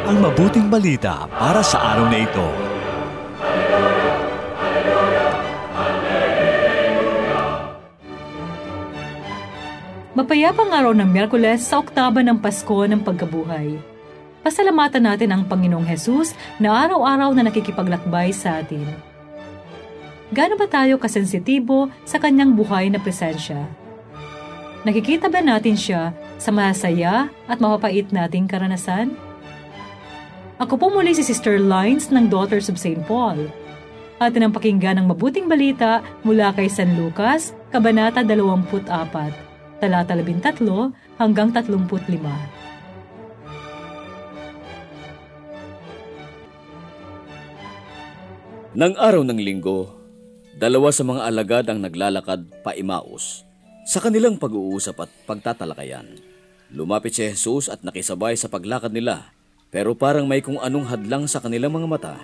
ang mabuting balita para sa araw na ito. Mapayapang araw ng Miyerkules sa oktaba ng Pasko ng Pagkabuhay. Pasalamatan natin ang Panginoong Hesus na araw-araw na nakikipaglakbay sa atin. Gaano ba tayo kasensitibo sa kanyang buhay na presensya? Nakikita ba natin siya sa masaya at mapapait nating karanasan? Ako po muli si Sister Lines ng Daughters of St. Paul. Atin ang pakinggan ng mabuting balita mula kay San Lucas, Kabanata 24. Talata 13 hanggang 35. Nang araw ng linggo, dalawa sa mga alagad ang naglalakad pa Emmaus sa kanilang pag-uusap at pagtatalakayan. Lumapit si Jesus at nakisabay sa paglakad nila, pero parang may kung anong hadlang sa kanilang mga mata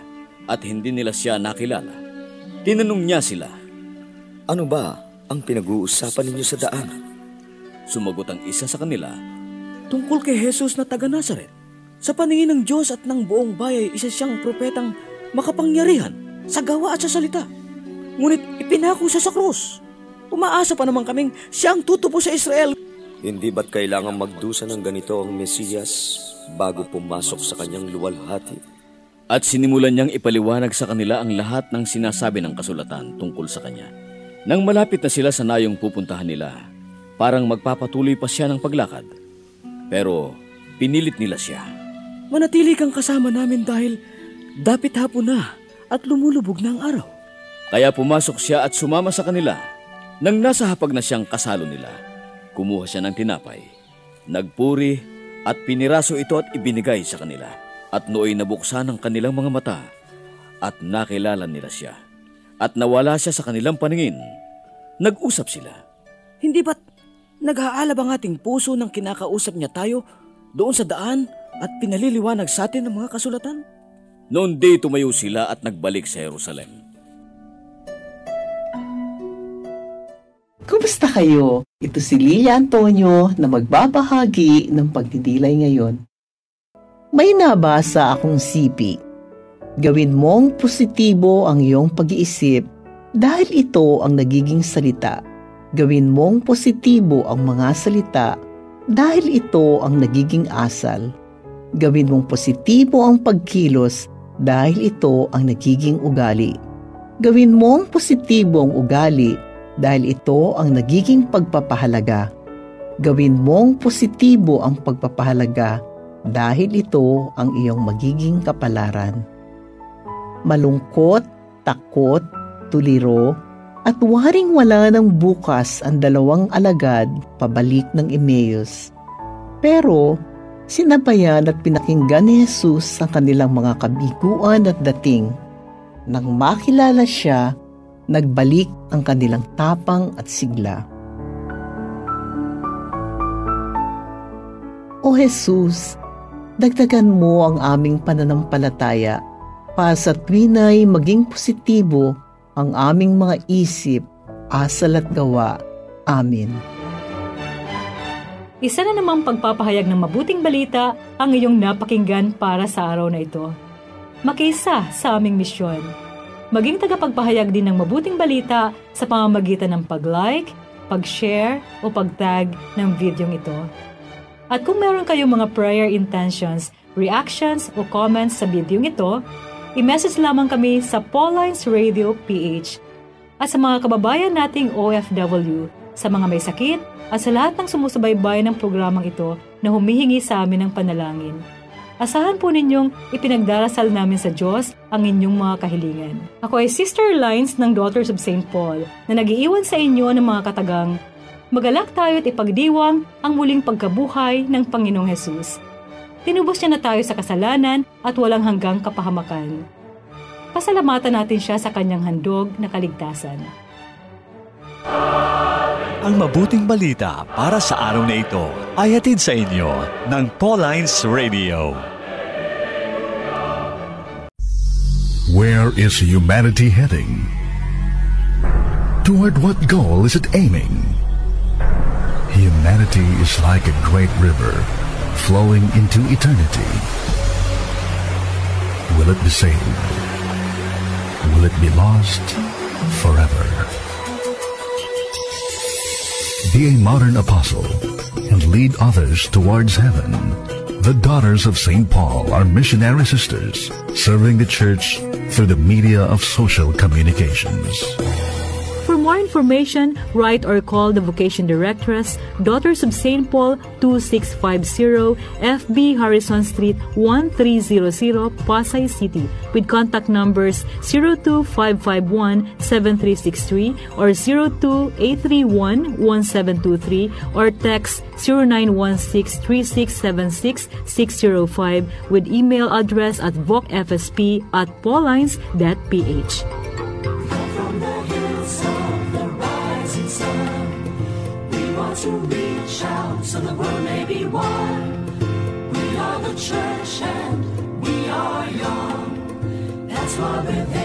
at hindi nila siya nakilala. Tinanong niya sila, "Ano ba ang pinag-uusapan ninyo sa daan?" Sumagot ang isa sa kanila, "Tungkol kay Jesus na taga Nazaret. Sa paningin ng Diyos at ng buong bayay, isa siyang propetang makapangyarihan sa gawa at sa salita. Ngunit ipinako siya sa krus. Umaasa pa naman kaming siya ang tutubo sa Israel." Hindi ba't kailangan magdusa ng ganito ang Mesiyas bago pumasok sa kanyang luwalhati? At sinimulan niyang ipaliwanag sa kanila ang lahat ng sinasabi ng kasulatan tungkol sa kanya. Nang malapit na sila sa nayong pupuntahan nila, parang magpapatuloy pa siya ng paglakad. Pero pinilit nila siya. "Manatili kang kasama namin dahil dapit hapon na at lumulubog na ang araw." Kaya pumasok siya at sumama sa kanila. Nang nasa hapag na siyang kasalo nila, kumuha siya ng tinapay, nagpuri at piniraso ito at ibinigay sa kanila. At nooy nabuksan ang kanilang mga mata at nakilala nila siya. At nawala siya sa kanilang paningin. Nag-usap sila, "Hindi ba't nag-aalab ang ating puso nang kinakausap niya tayo doon sa daan at pinaliliwanag sa atin ng mga kasulatan?" Noon di tumayo sila at nagbalik sa Jerusalem. Kumusta kayo? Ito si Lilia Antonio na magbabahagi ng pagdidilay ngayon. May nabasa akong sipi. Gawin mong positibo ang iyong pag-iisip dahil ito ang nagiging salita. Gawin mong positibo ang mga salita dahil ito ang nagiging asal. Gawin mong positibo ang pagkilos dahil ito ang nagiging ugali. Gawin mong positibo ang ugali dahil ito ang nagiging pagpapahalaga. Gawin mong positibo ang pagpapahalaga dahil ito ang iyong magiging kapalaran. Malungkot, takot, tuliro, at waring wala ng bukas ang dalawang alagad pabalik ng Emmaus. Pero sinabayan at pinakinggan ni Jesus ang kanilang mga kabiguan at dating. Nang makilala siya, nagbalik ang kanilang tapang at sigla. O Jesus, dagdagan mo ang aming pananampalataya para sa tuwina'y maging positibo ang aming mga isip, asal at gawa. Amen. Isa na namang pagpapahayag ng mabuting balita ang iyong napakinggan para sa araw na ito. Makiisa sa aming misyon. Maging tagapagpahayag din ng mabuting balita sa pamamagitan ng pag-like, pag-share o pag-tag ng videong ito. At kung meron kayong mga prayer intentions, reactions o comments sa videong ito, i-message lamang kami sa Paulines Radio PH. At sa mga kababayan nating OFW, sa mga may sakit at sa lahat ng sumusubaybay ng programang ito na humihingi sa amin ng panalangin. Asahan po ninyong ipinagdarasal namin sa Diyos ang inyong mga kahilingan. Ako ay Sister Lines ng Daughters of St. Paul na nag-iiwan sa inyo ng mga katagang, magalak tayo at ipagdiwang ang muling pagkabuhay ng Panginoong Hesus. Tinubos niya na tayo sa kasalanan at walang hanggang kapahamakan. Pasalamatan natin siya sa kanyang handog na kaligtasan. Ang mabuting balita para sa araw na ito ay hatid sa inyo ng Paulines Radio. Where is humanity heading? Toward what goal is it aiming? Humanity is like a great river flowing into eternity. will it be saved? Will it be lost forever? Be a modern apostle and lead others towards heaven. The Daughters of St. Paul are missionary sisters serving the church through the media of social communications. For more information, write or call the Vocation Directress, Daughters of St. Paul, 2650 FB Harrison Street, 1300, Pasay City, with contact numbers 02551-7363 or 02831-1723 or text 0916-3676-605 with email address at vocfsp@paulines.ph. To reach out so the world may be one. We are the church and we are young. That's why we're there.